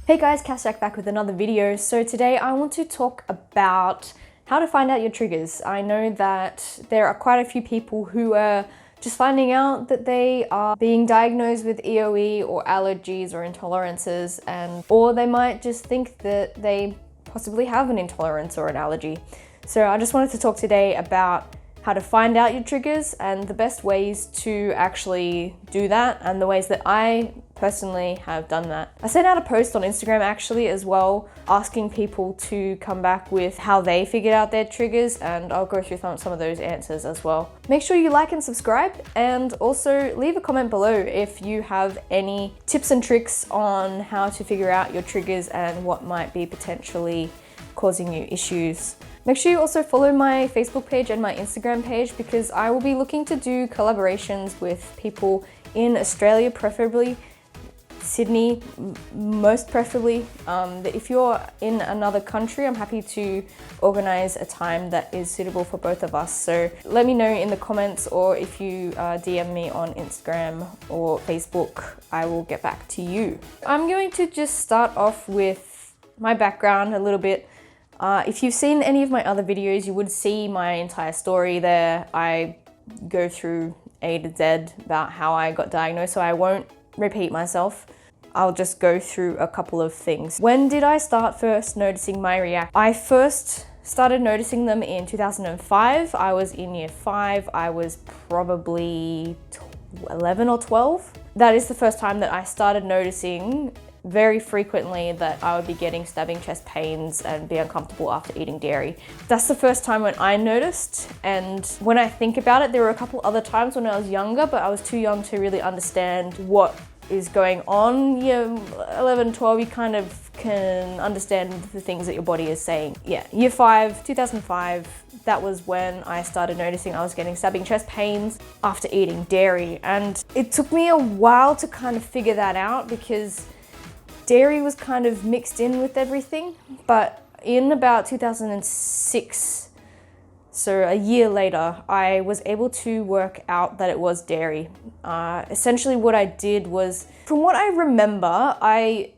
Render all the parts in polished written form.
Hey guys, Jack back with another video. So today I want to talk about how to find out your triggers. I know that there are quite a few people who are just finding out that they are being diagnosed with EOE or allergies or intolerances, or they might just think that they possibly have an intolerance or an allergy. So I just wanted to talk today about how to find out your triggers and the best ways to actually do that and the ways that I personally have done that. I sent out a post on Instagram actually as well, asking people to come back with how they figured out their triggers, and I'll go through some of those answers as well. Make sure you like and subscribe, and also leave a comment below if you have any tips and tricks on how to figure out your triggers and what might be potentially causing you issues. Make sure you also follow my Facebook page and my Instagram page, because I will be looking to do collaborations with people in Australia, preferably Sydney, most preferably. If you're in another country, I'm happy to organize a time that is suitable for both of us. So let me know in the comments, or if you DM me on Instagram or Facebook, I will get back to you. I'm going to just start off with my background a little bit. If you've seen any of my other videos, you would see my entire story there. I go through A to Z about how I got diagnosed, so I won't repeat myself. I'll just go through a couple of things. When did I start first noticing my reaction? I first started noticing them in 2005. I was in year 5. I was probably 11 or 12. That is the first time that I started noticing very frequently that I would be getting stabbing chest pains and be uncomfortable after eating dairy. That's the first time when I noticed, and when I think about it, there were a couple other times when I was younger, but I was too young to really understand what is going on. Year 11, 12, you kind of can understand the things that your body is saying. Yeah, year 5, 2005, that was when I started noticing I was getting stabbing chest pains after eating dairy. And it took me a while to kind of figure that out, because dairy was kind of mixed in with everything. But in about 2006, so a year later, I was able to work out that it was dairy. Essentially what I did was, from what I remember, I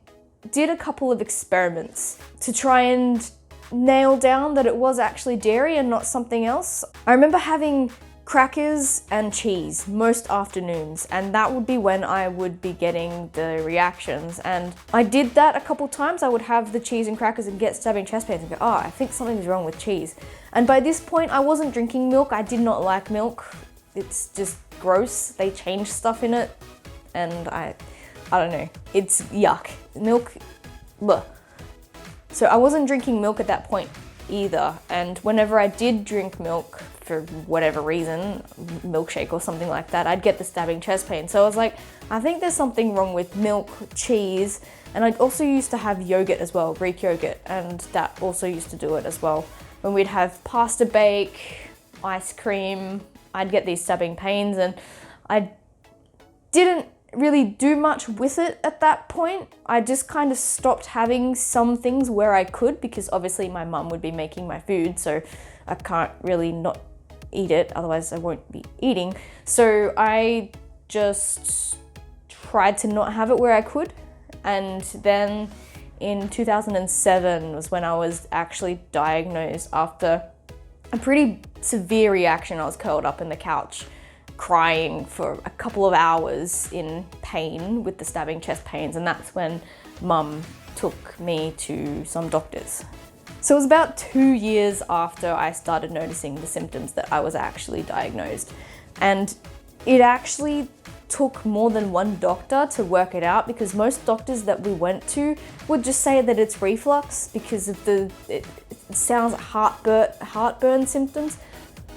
did a couple of experiments to try and nail down that it was actually dairy and not something else. I remember having crackers and cheese most afternoons, and that would be when I would be getting the reactions. And I did that a couple times. I would have the cheese and crackers and get stabbing chest pains and go, oh, I think something's wrong with cheese. And by this point, I wasn't drinking milk. I did not like milk. It's just gross. They change stuff in it, and I don't know. It's yuck. Milk, bleh. So I wasn't drinking milk at that point either. And whenever I did drink milk, for whatever reason, milkshake or something like that, I'd get the stabbing chest pain. So I was like, I think there's something wrong with milk, cheese, and I also used to have yogurt as well, Greek yogurt, and that also used to do it as well. When we'd have pasta bake, ice cream, I'd get these stabbing pains, and I didn't really do much with it at that point. I just kind of stopped having some things where I could, because obviously my mum would be making my food, so I can't really not eat it, otherwise I won't be eating. So I just tried to not have it where I could. And then in 2007 was when I was actually diagnosed after a pretty severe reaction. I was curled up in the couch crying for a couple of hours in pain with the stabbing chest pains, and that's when Mum took me to some doctors. So it was about 2 years after I started noticing the symptoms that I was actually diagnosed. And it actually took more than one doctor to work it out, because most doctors that we went to would just say that it's reflux because of it sounds heartburn symptoms,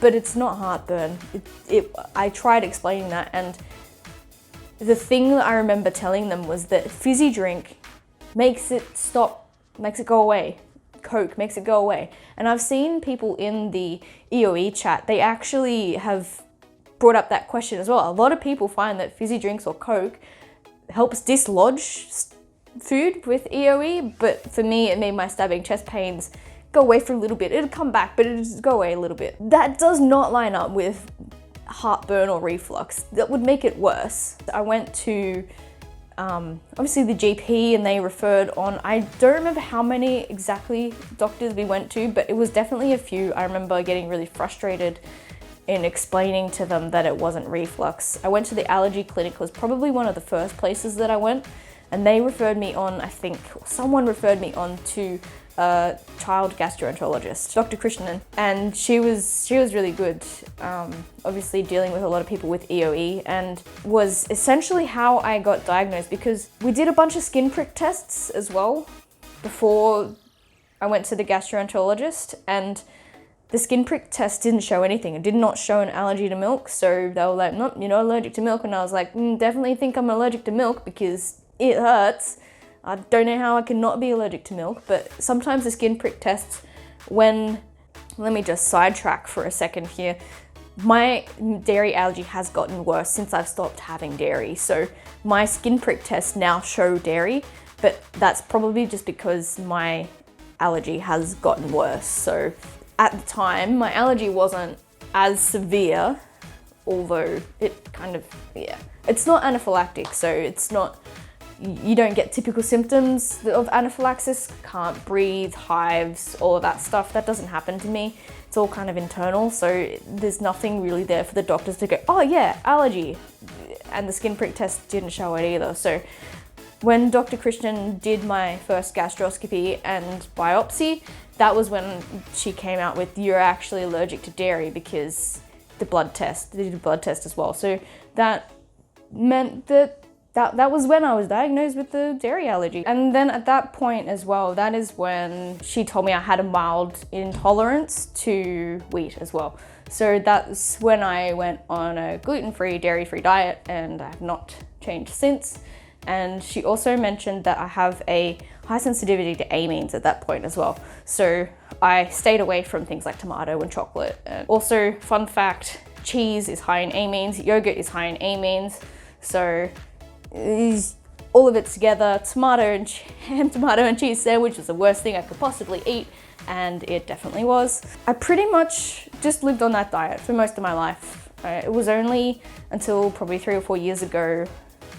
but it's not heartburn. I tried explaining that, and the thing that I remember telling them was that fizzy drink makes it go away. Coke makes it go away. And I've seen people in the EOE chat, they actually have brought up that question as well. A lot of people find that fizzy drinks or Coke helps dislodge food with EOE, but for me, it made my stabbing chest pains go away for a little bit. It'd come back, but it'd just go away a little bit. That does not line up with heartburn or reflux. That would make it worse. I went to obviously the GP, and they referred on, I don't remember how many exactly doctors we went to, but it was definitely a few. I remember getting really frustrated in explaining to them that it wasn't reflux. I went to the allergy clinic. It was probably one of the first places that I went, and they referred me on, I think, someone referred me on to a child gastroenterologist, Dr. Krishnan, and she was really good, obviously dealing with a lot of people with EOE, and was essentially how I got diagnosed, because we did a bunch of skin prick tests as well before I went to the gastroenterologist, and the skin prick test didn't show anything. It did not show an allergy to milk, so they were like, nope, you're not allergic to milk, and I was like, definitely think I'm allergic to milk because it hurts. I don't know how I can not be allergic to milk, but sometimes the skin prick tests, let me just sidetrack for a second here. My dairy allergy has gotten worse since I've stopped having dairy. So my skin prick tests now show dairy, but that's probably just because my allergy has gotten worse. So at the time, my allergy wasn't as severe, although it kind of, it's not anaphylactic, so it's not, you don't get typical symptoms of anaphylaxis, can't breathe, hives, all of that stuff. That doesn't happen to me. It's all kind of internal, so there's nothing really there for the doctors to go, oh yeah, allergy. And the skin prick test didn't show it either. So when Dr. Christian did my first gastroscopy and biopsy, that was when she came out with, you're actually allergic to dairy, because they did a blood test as well. So that meant that was when I was diagnosed with the dairy allergy. And then at that point as well, that is when she told me I had a mild intolerance to wheat as well. So that's when I went on a gluten-free, dairy-free diet, and I have not changed since. And she also mentioned that I have a high sensitivity to amines at that point as well. So I stayed away from things like tomato and chocolate. And also, fun fact, cheese is high in amines, yogurt is high in amines. So all of it together, ham, tomato and cheese sandwich was the worst thing I could possibly eat, and it definitely was. I pretty much just lived on that diet for most of my life. It was only until probably 3 or 4 years ago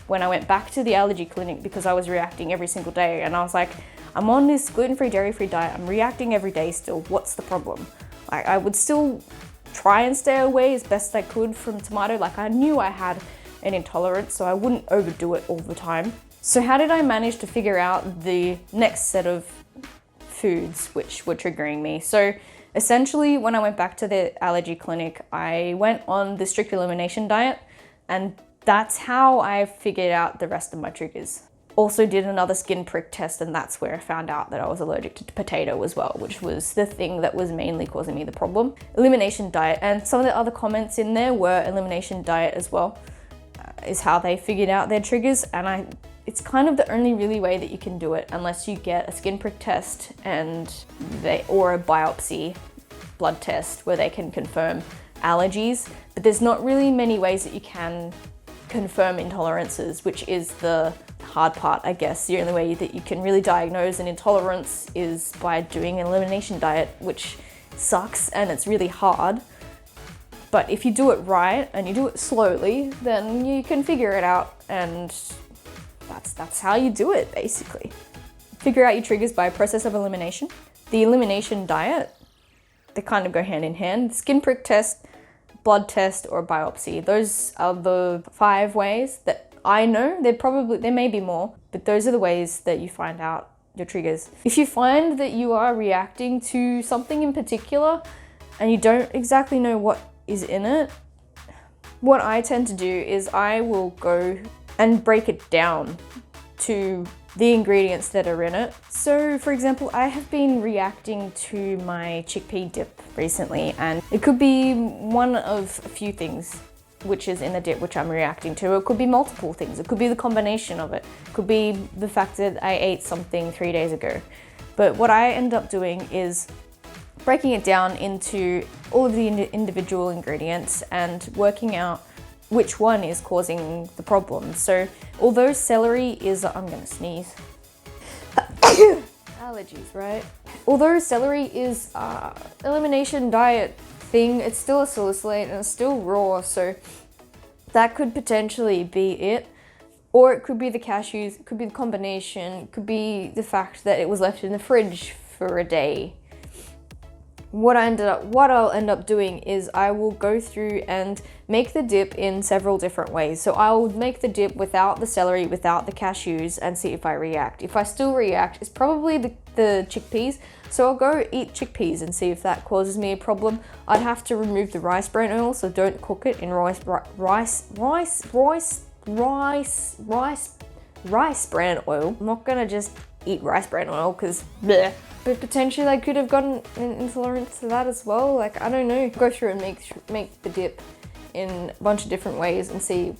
when I went back to the allergy clinic, because I was reacting every single day, and I was like, I'm on this gluten-free, dairy-free diet, I'm reacting every day still, what's the problem? I would still try and stay away as best I could from tomato. Like, I knew I had an intolerance, so I wouldn't overdo it all the time. So how did I manage to figure out the next set of foods which were triggering me? So essentially, when I went back to the allergy clinic, I went on the strict elimination diet, and that's how I figured out the rest of my triggers. Also did another skin prick test, and that's where I found out that I was allergic to potato as well, which was the thing that was mainly causing me the problem. Elimination diet, and some of the other comments in there were elimination diet as well, is how they figured out their triggers. And it's kind of the only really way that you can do it, unless you get a skin prick test or a biopsy blood test where they can confirm allergies. But there's not really many ways that you can confirm intolerances, which is the hard part, I guess. The only way that you can really diagnose an intolerance is by doing an elimination diet, which sucks and it's really hard. But if you do it right and you do it slowly, then you can figure it out, and that's how you do it, basically. Figure out your triggers by a process of elimination. The elimination diet, they kind of go hand in hand. Skin prick test, blood test, or biopsy. Those are the 5 ways that I know. There may be more, but those are the ways that you find out your triggers. If you find that you are reacting to something in particular and you don't exactly know what is in it, what I tend to do is I will go and break it down to the ingredients that are in it. So for example, I have been reacting to my chickpea dip recently, and it could be one of a few things which is in the dip which I'm reacting to. It could be multiple things. It could be the combination of it. It could be the fact that I ate something 3 days ago. But what I end up doing is breaking it down into all of the individual ingredients and working out which one is causing the problem. So although celery is, I'm gonna sneeze. Allergies, right? Although celery is elimination diet thing, it's still a salicylate and it's still raw, so that could potentially be it. Or it could be the cashews, it could be the combination, it could be the fact that it was left in the fridge for a day. What I'll end up doing is I will go through and make the dip in several different ways. So I'll make the dip without the celery, without the cashews, and see if I react. If I still react, it's probably the chickpeas. So I'll go eat chickpeas and see if that causes me a problem. I'd have to remove the rice bran oil, so don't cook it in rice bran oil. I'm not gonna just eat rice bran oil because bleh. But potentially I could have gotten an intolerance to that as well. Like, I don't know. Go through and make the dip in a bunch of different ways and see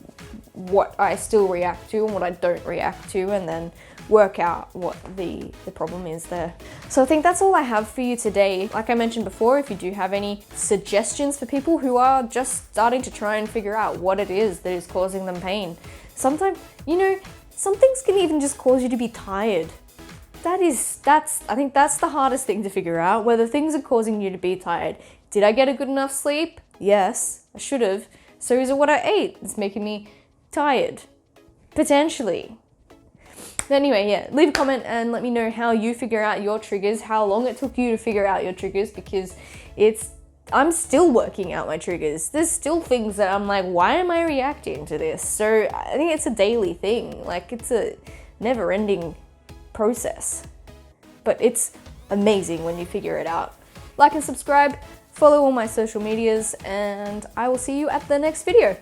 what I still react to and what I don't react to, and then work out what the problem is there. So I think that's all I have for you today. Like I mentioned before, if you do have any suggestions for people who are just starting to try and figure out what it is that is causing them pain. Sometimes, you know, some things can even just cause you to be tired. I think that's the hardest thing to figure out, whether things are causing you to be tired. Did I get a good enough sleep? Yes, I should have. So is it what I ate that's making me tired? Potentially. But anyway, yeah, leave a comment and let me know how you figure out your triggers, how long it took you to figure out your triggers, because I'm still working out my triggers. There's still things that I'm like, why am I reacting to this? So I think it's a daily thing. Like, it's a never-ending process, but it's amazing when you figure it out. Like and subscribe, follow all my social medias, and I will see you at the next video.